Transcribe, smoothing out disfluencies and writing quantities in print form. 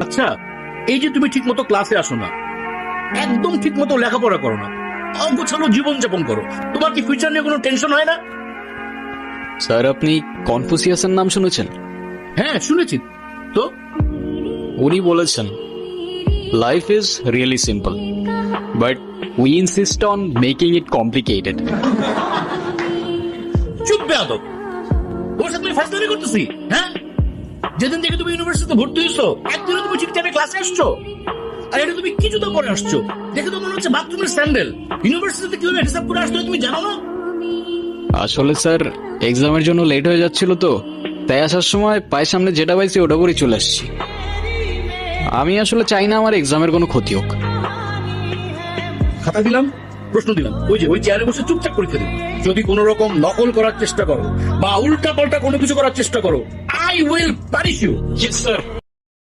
আচ্ছা, এই যে তুমি ঠিক মতো ক্লাসে আসো না, একদম ঠিক মতো লেখাপড়া করো না, অগোছালো জীবনযাপন করো, তোমার কি ফিউচার নিয়ে কোনো টেনশন হয় না? স্যার, আপনি কনফুসিয়াসের নাম শুনেছেন? হ্যাঁ, শুনেছি তো। উনি বলেছেন, life is really simple but we insist on making it complicated. চুপ বেয়াদব, ওর সাথে তুমি ফাজলামি করতেছি? হ্যাঁ, যেদিন থেকে তুমি ইউনিভার্সিটিতে ভর্তি হয়েছো একদিনও তুমি ঠিক টাইমে ক্লাসে আসছো? আর এটা তুমি কি জুতো পরে আসছো? দেখে তো মনে হচ্ছে বাথরুমের স্যান্ডেল। ইউনিভার্সিটিতে কিভাবে হিসাব করে আসছো তুমি জানো না? আসলে স্যার, এক্সামের জন্য লেট হয়ে যাচ্ছিল তো, তাই আসার সময় পায়ের সামনে যেটা পাইছি ওটা পরেই চলে আসছি। আমি আসলে চাই না আমার এক্সামের কোনো ক্ষতি হোক। খাতা দিলাম, প্রশ্ন দিলাম, ওই যে ওই চেয়ারে বসে চুপচাপ পরীক্ষা দিন। যদি কোনো রকম নকল করার চেষ্টা করো বা উল্টা পাল্টা কোনো কিছু করার চেষ্টা করো, I will punish you. Sir.